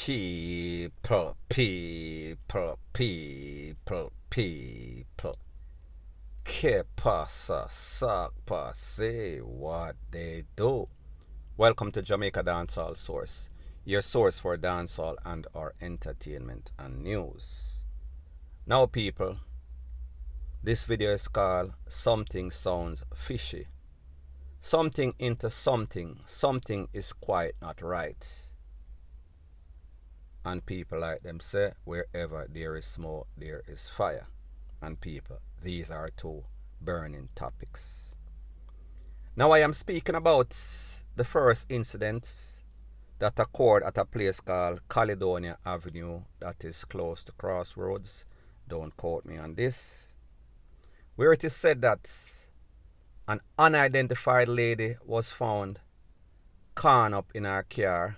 People. Que pasa, sakpa, say what they do. Welcome to Jamaica Dancehall Source, your source for dancehall and our entertainment and news. Now people, this video is called Something Sounds Fishy. Something into something is quite not right. And people like them say, wherever there is smoke, there is fire. And people, these are two burning topics. Now I am speaking about the first incident that occurred at a place called Caledonia Avenue that is close to Crossroads. Don't quote me on this. Where it is said that an unidentified lady was found caught up in her car.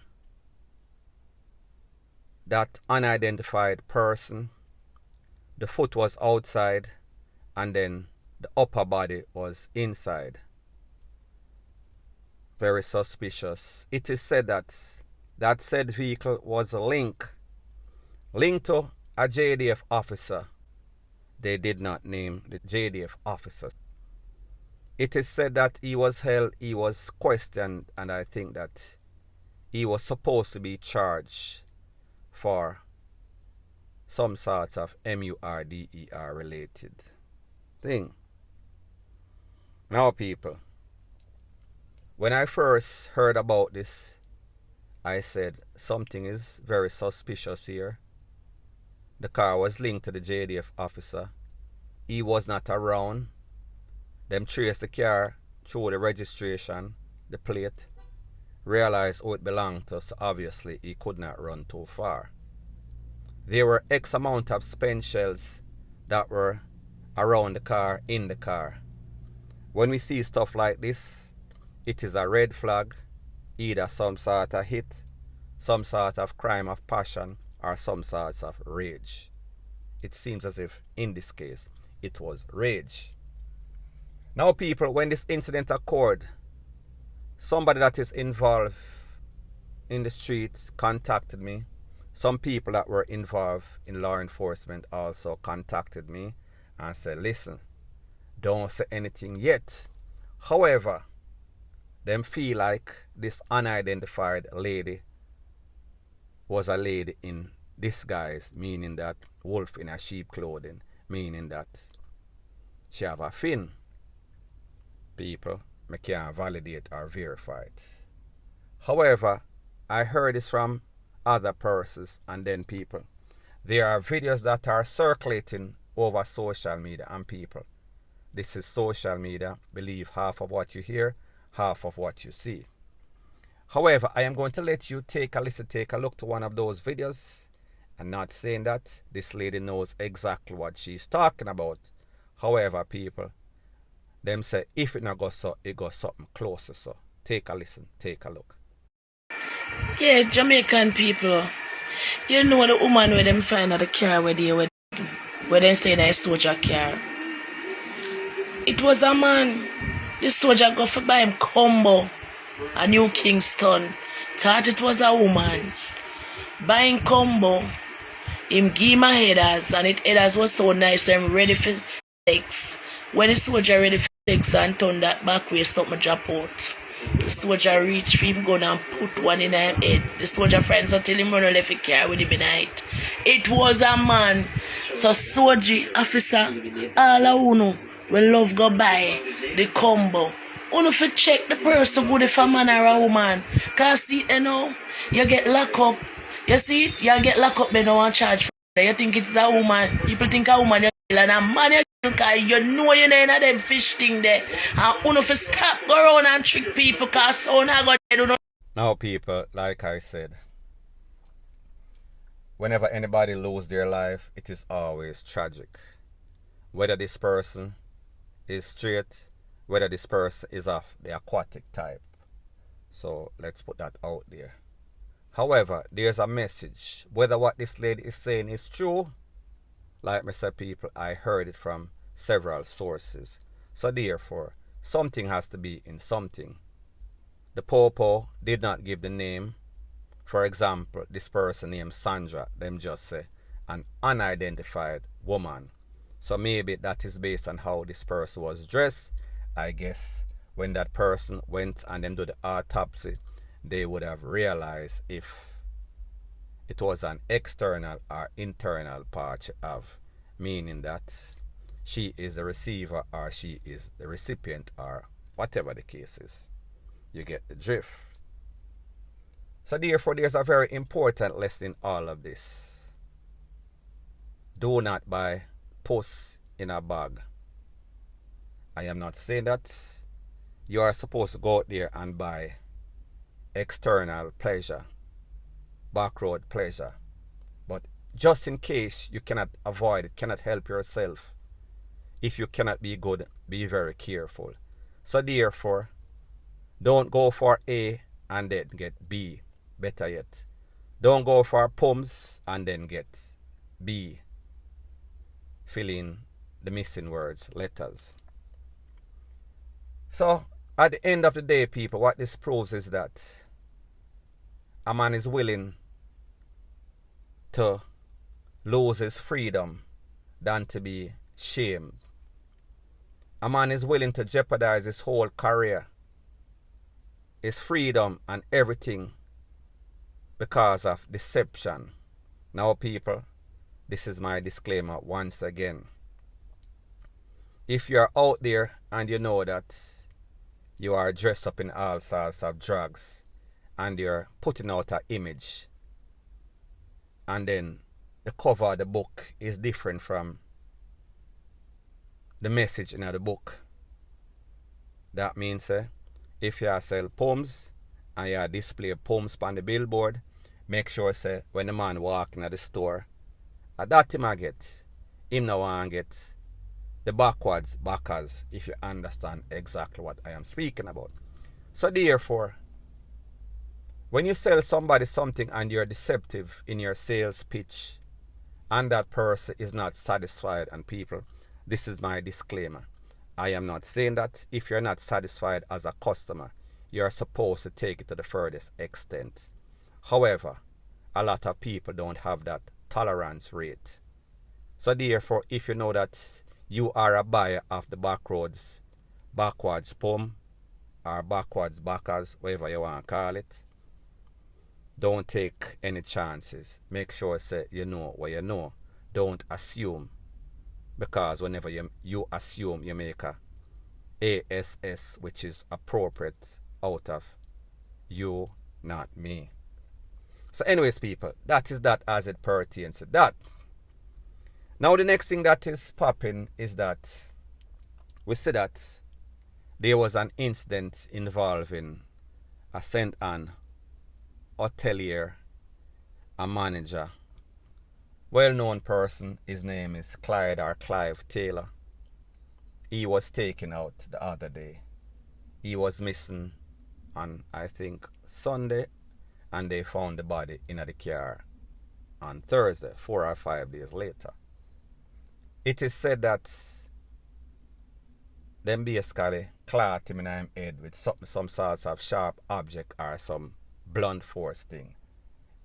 That unidentified person, the foot was outside and then the upper body was inside. Very suspicious. It is said that that said vehicle was linked to a JDF officer. They did not name the JDF officer. It is said that he was held, he was questioned, and I think that he was supposed to be charged for some sorts of MVRDA related thing. Now people, when I first heard about this, I said something is very suspicious here. The car was linked to the JDF officer. He was not around. Them traced the car through the registration, the plate, realized who it belonged to, so obviously he could not run too far. There were X amount of spent shells that were around the car, in the car. When we see stuff like this, it is a red flag, either some sort of hit, some sort of crime of passion, or some sorts of rage. It seems as if, in this case, it was rage. Now people, when this incident occurred, somebody that is involved in the streets contacted me. Some people that were involved in law enforcement also contacted me and said, listen, don't say anything yet. However, them feel like this unidentified lady was a lady in disguise, meaning that wolf in a sheep clothing, meaning that she have a fin. People, I can't validate or verify it. However, I heard this from other persons and then people. There are videos that are circulating over social media, and people, this is social media. Believe half of what you hear, half of what you see. However, I am going to let you take a listen, take a look to one of those videos. I'm not saying that this lady knows exactly what she's talking about. However, people, them say if it not go so, it goes something closer. So take a listen, take a look. Yeah, Jamaican people, you know the woman where them find at the car where they say that Soulja car. It was a man. The Soulja go for buy him combo a New Kingston. Thought it was a woman. Buying combo, him give him a headers, and it headers was so nice, so I'm ready for sex. When the Soulja ready for sex and turn that back way, something drop out. The Soulja reach for him gun and put one in her head. The Soulja friends until him run and left the car with him in night. It was a man. So Soulja officer, all of uno will love go buy the combo. Uno fi check the person good if a man or a woman. Cause see, you know, you get locked up. You see it? You get locked up, they don't want charge for it. You think it's a woman. People think a woman you kill, and a man you kill, cause you know you're in a them fish thing there. And uno fi stop go around and trick people, cause so now go dead. Now people, like I said, whenever anybody loses their life, it is always tragic. Whether this person is straight, whether this person is of the aquatic type. So let's put that out there. However, there's a message. Whether what this lady is saying is true, like I said, people, I heard it from several sources. So therefore, something has to be in something. The Popo did not give the name For example, this person named Sandra, them just say an unidentified woman. So maybe that is based on how this person was dressed. I guess when that person went and them do the autopsy, they would have realized if it was an external or internal part of, meaning that she is the receiver or she is the recipient or whatever the case is. You get the drift. So therefore, there's a very important lesson in all of this. Do not buy puss in a bag. I am not saying that you are supposed to go out there and buy external pleasure, backroad pleasure. But just in case you cannot avoid it, cannot help yourself, if you cannot be good, be very careful. So therefore, don't go for A and then get B. Better yet, don't go for pums and then get B. Fill in the missing words, letters. So at the end of the day, people, what this proves is that a man is willing to lose his freedom than to be shamed. A man is willing to jeopardize his whole career, his freedom and everything because of deception. Now, people, this is my disclaimer once again. If you're out there and you know that you are dressed up in all sorts of drugs and you're putting out an image and then the cover of the book is different from the message in the book, that means if you sell poems and you display poems on the billboard, make sure say when the man walk in the store, that him a get, him no want get the backers, if you understand exactly what I am speaking about. So therefore, when you sell somebody something and you're deceptive in your sales pitch and that person is not satisfied, and people, this is my disclaimer. I am not saying that if you're not satisfied as a customer, you're supposed to take it to the furthest extent. However, a lot of people don't have that tolerance rate. So therefore, if you know that you are a buyer of the backwards poem or backwards backers, whatever you want to call it, don't take any chances. Make sure say you know what you know. Don't assume, because whenever you assume, you make a ASS, which is appropriate out of you, not me. So anyways, people, that is that as it pertains to that. Now the next thing that is popping is that we see that there was an incident involving a St. Anne hotelier, a manager, well-known person. His name is Clyde or Clive Taylor. He was taken out the other day. He was missing on, I think, Sunday, and they found the body in the car on Thursday, 4 or 5 days later. It is said that them basically caught him in his head with some sorts of sharp object or some blunt force thing.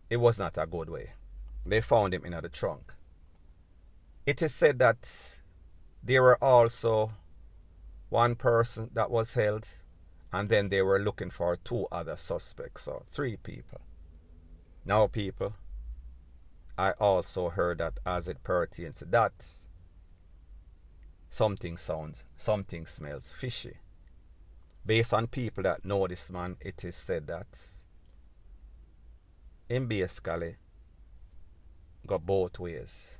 It was not a good way. They found him in the trunk. It is said that there were also one person that was held, and then they were looking for 2 other suspects, so 3 people. Now, people, I also heard that as it pertains to that, something smells fishy. Based on people that know this man, it is said that him basically go both ways.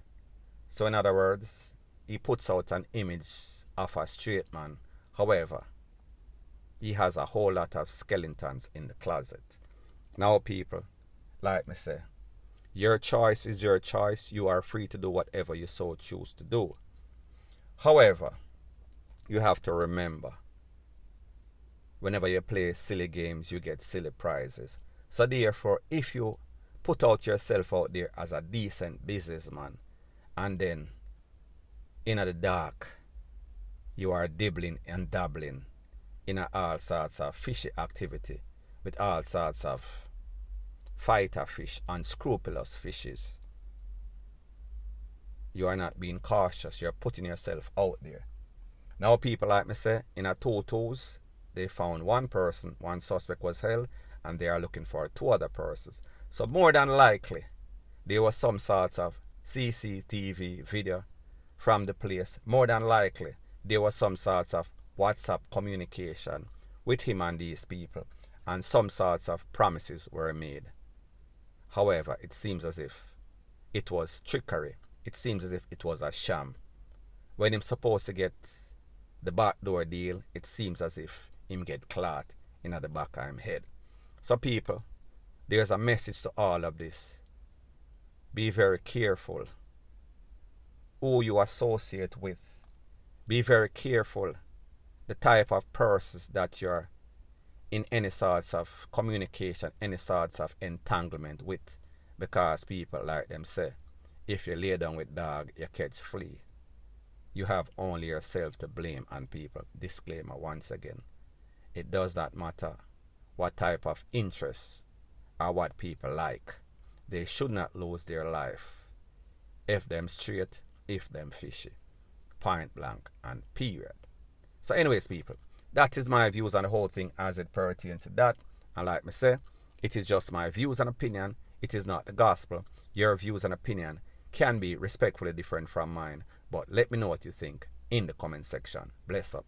So in other words, he puts out an image of a straight man. However, he has a whole lot of skeletons in the closet. Now, people, like me say, your choice is your choice. You are free to do whatever you so choose to do. However, you have to remember, whenever you play silly games, you get silly prizes. So therefore, if you put out yourself out there as a decent businessman, and then in the dark, you are dibbling and dabbling in all sorts of fishy activity with all sorts of fighter fish, unscrupulous fishes. You are not being cautious. You're putting yourself out there. Now people like me say, in a Tutus, they found one person, one suspect was held, and they are looking for 2 other persons. So more than likely, there was some sorts of CCTV video from the place. More than likely, there was some sorts of WhatsApp communication with him and these people, and some sorts of promises were made. However, it seems as if it was trickery. It seems as if it was a sham. When him supposed to get the backdoor deal, it seems as if him get caught in the back of him head. So people, there's a message to all of this. Be very careful who you associate with. Be very careful the type of persons that you're in any sorts of communication, any sorts of entanglement with. Because people like them say, if you lay down with dog, you catch flea. You have only yourself to blame, and people, disclaimer once again, it does not matter what type of interests or what people like. They should not lose their life. If them straight, if them fishy. Point blank and period. So anyways people, that is my views on the whole thing as it pertains to that. And like me say, it is just my views and opinion. It is not the gospel. Your views and opinion can be respectfully different from mine. But let me know what you think in the comment section. Bless up.